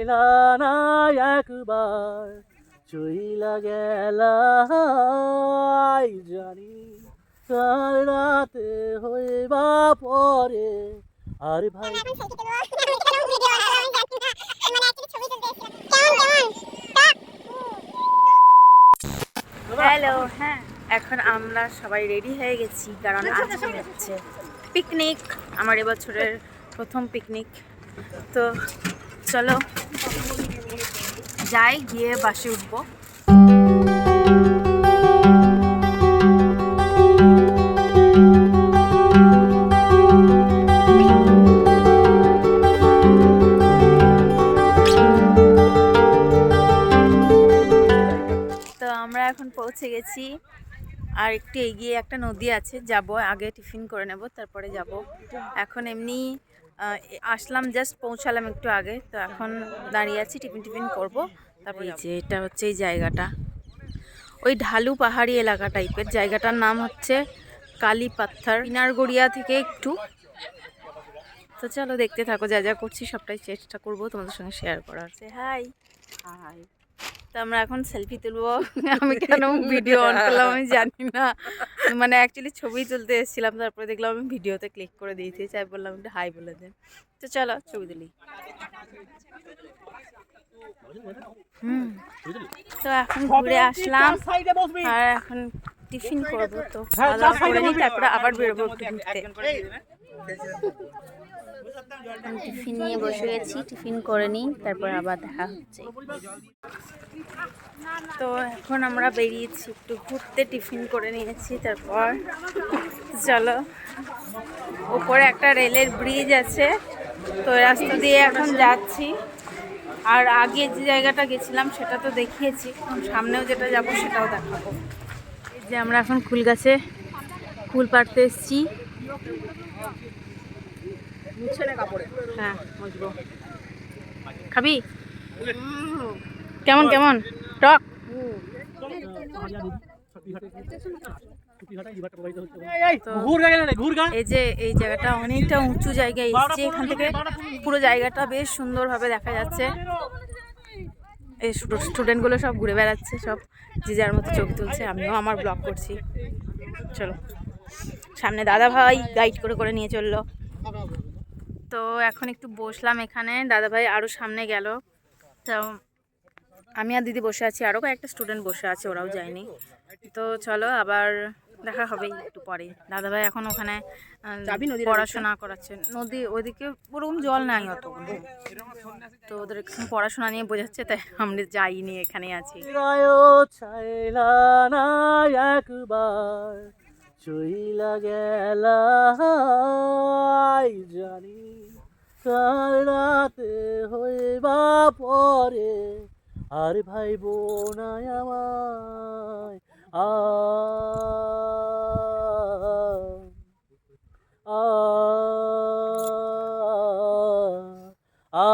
চাইলা না একবার চইলা গেলা জানি কাল রাতে হইবা পরে আর ভাই হ্যালো। হ্যাঁ, এখন আমরা সবাই রেডি হয়ে গেছি, কারণ আজকে হচ্ছে পিকনিক, আমার এবছরের প্রথম পিকনিক। তো চলো যাই, গিয়ে বাসে উঠবো। তো আমরা এখন পৌঁছে গেছি, আর একটু এগিয়ে একটা নদী আছে, যাব, আগে টিফিন করে নেব, তারপরে যাব। এখন এমনি আসলাম, জাস্ট পৌঁছালাম একটু আগে, তো এখন দাঁড়িয়ে আছি, টিফিন করব। তারপরে যে এটা হচ্ছে এই জায়গাটা, ওই ঢালু পাহাড়ি এলাকা টাইপের। জায়গাটার নাম হচ্ছে কালী পাথর, ইনারগড়িয়া থেকে একটু। তো চলো দেখতে থাকো, যা যা করছি সবটাই চেষ্টা করব তোমাদের সঙ্গে শেয়ার করার। High high. তো আমরা এখন সেলফি তুলবো। আমি কেন ভিডিও অন করলাম আমি জানি না, মানে অ্যাকচুয়ালি ছবি তুলতে এসেছিলাম, তারপরে দেখলাম আমি ভিডিওতে ক্লিক করে দিয়েছি, চাই বললাম একটু হাই বলে দেন। তো চলো ছবি তুলি। তো এখন ঘুরে আসলাম, আর এখন টিফিন করবো, তো খাওয়া দাওয়া করে নিই, তারপরে আবার বেরোবো একটু ঘুরতে। টিফিন নিয়ে বসে গেছি, টিফিন করে নিই, তারপর আবার দেখা হচ্ছে। তো এখন আমরা বেরিয়েছি একটু ঘুরতে, টিফিন করে নিয়েছি, তারপর চলো। উপরে একটা রেলের ব্রিজ আছে, তো রাস্তা দিয়ে এখন যাচ্ছি। আর আগে যে জায়গাটা গেছিলাম সেটা তো দেখিয়েছি, সামনেও যেটা যাব সেটাও দেখাবো। এই যে আমরা এখন ফুল গাছে ফুল পাড়তে এসেছি। হ্যাঁ, বুঝবো। খাবি? কেমন কেমন টক? এই যে এই জায়গাটা অনেকটা উঁচু জায়গায় এসেছি, এখান থেকে পুরো জায়গাটা বেশ সুন্দরভাবে দেখা যাচ্ছে। এই স্টুডেন্টগুলো সব ঘুরে বেড়াচ্ছে, সব যে যার মতো ছবি তুলছে, আমিও আমার ব্লগ করছি। চলো, সামনে দাদা ভাই গাইড করে করে নিয়ে চললো। তো এখন একটু বসলাম এখানে, দাদা ভাই আরও সামনে গেল, তো আমি আর দিদি বসে আছি, আরও কয়েকটা স্টুডেন্ট বসে আছে, ওরাও যায়নি। তো চলো আবার দেখা হবে একটু পরে। দাদাভাই এখন ওখানে পড়াশোনা করাচ্ছে, নদী ওইদিকে ওরকম জল নাই অত, তো ওদের পড়াশোনা নিয়ে বোঝাচ্ছে, তাই আমরা যাইনি, এখানে আছি। একবার চইলা গেলা জানি কাল রাতে হইবা পরে আর ভাই বোনায় আমায় আ আ আ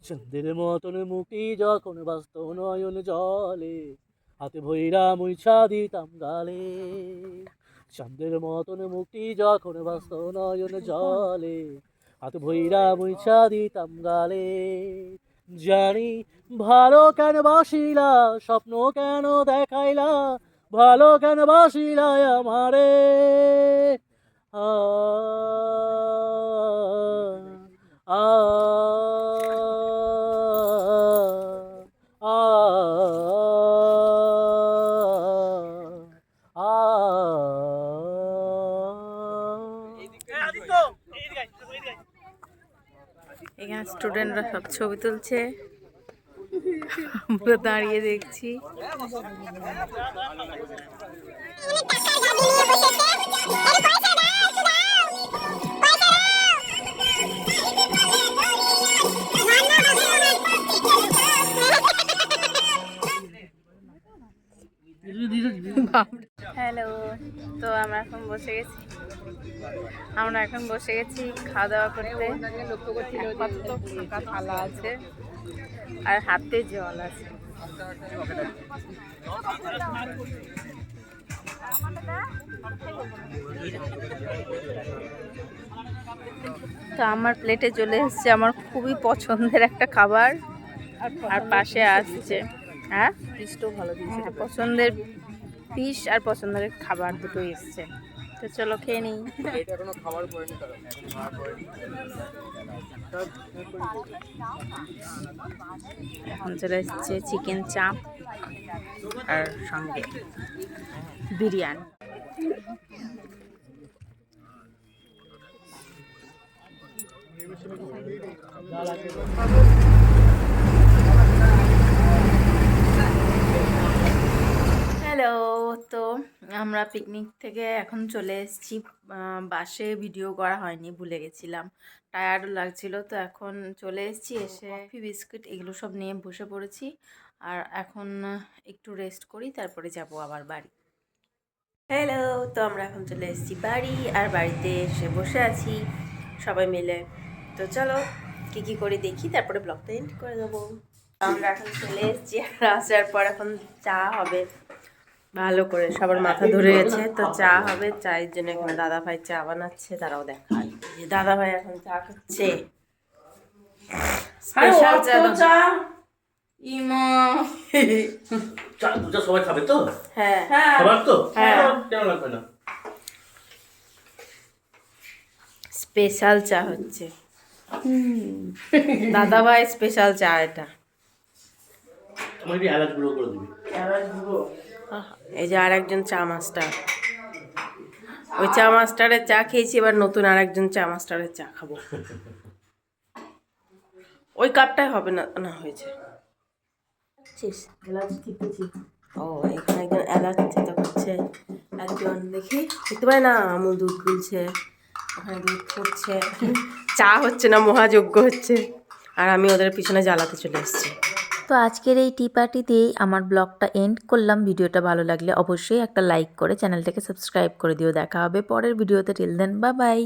চন্দ্রের মতন মুখটি যখন বাস্ত নয়ন জলে হাতে ভৈরা মুইছা দিতাম গালে। চন্দ্রের মতন মুখটি যখন বাস্ত নয়ন জলে হাতে ভৈরা মুইছা দিতাম গালে। জানি ভালো কেন বাসিলা, স্বপ্ন কেন দেখাইলা, ভালো কেন বাসিলা আমারে। আ আ এখানে স্টুডেন্টরা সব ছবি তুলছে, আমরা দাঁড়িয়ে দেখছি। হ্যালো। তো আমরা এখন বসে গেছি খাওয়া দাওয়া করতে। ফাঁকা থালা আছে আর হাতে জল আছে। তো আমার প্লেটে চলে এসেছে আমার খুবই পছন্দের একটা খাবার, আর পাশে আসছে হ্যাঁ পিসটাও ভালো দিয়েছে। হ্যাঁ, পছন্দের ফিশ আর পছন্দের খাবার দুটোই এসছে। তো চলো খেয়ে নিই। এটা কোনো খাবার পড়েনি কারণ এখন খাবার পড়েনি। এখন চলে এসছে চিকেন চাপ আর সঙ্গে বিরিয়ানি। হ্যালো, তো আমরা পিকনিক থেকে এখন চলে এসেছি। বাসে ভিডিও করা হয়নি, ভুলে গেছিলাম, টায়ার্ডও লাগছিল। তো এখন চলে এসেছি, এসে কফি বিস্কুট এগুলো সব নিয়ে বসে পড়েছি। আর এখন একটু রেস্ট করি, তারপরে যাব আবার বাড়ি। হ্যালো, তো আমরা এখন চলে এসেছি বাড়ি, আর বাড়িতে এসে বসে আছি সবাই মিলে। তো চলো কী কী করে দেখি, তারপরে ব্লগটা এন্ড করে দেবো। আমরা এখন চলে এসেছি, আর আসার পর এখন চা হবে। ভালো করে সবার মাথা ধরে গেছে, তো চা হবে। চায়ের জন্য এখানে দাদা ভাই চা বানাচ্ছে, তারাও দেখায় যে দাদা ভাই এখন চা খাচ্ছে। স্পেশাল চা ইমা। চা দুটো সবাই খাবে তো? হ্যাঁ খাবার তো? হ্যাঁ। কেন লাগবে না? স্পেশাল চা হচ্ছে, দাদা ভাই স্পেশাল চা এটা। তোমার কি এলাচ গুঁড়ো করে দিবি? এই যে আর একজন চা মাস্টার, ওই চা মাস্টারের চা খেয়েছি, এবার নতুন আর একজন চা মাস্টারের চা খাবো। ওই কাপটাই হবে না, না হয়েছে। ও এখানে একজন এলাচ থেতো করছে, একজন দেখি দেখতে পাই না আমুল দুধ গুলছে, ওখানে দুধ ফুটছে, চা হচ্ছে না, মহাযজ্ঞ হচ্ছে, আর আমি ওদের পিছনে জ্বালাতে চলে এসেছি। তো আজকের এই টি পার্টিতেই আমার ব্লগটা এন্ড করলাম। ভিডিওটা ভালো লাগলে অবশ্যই একটা লাইক করে চ্যানেলটাকে সাবস্ক্রাইব করে দিও। দেখা হবে পরের ভিডিওতে। Till then, bye by.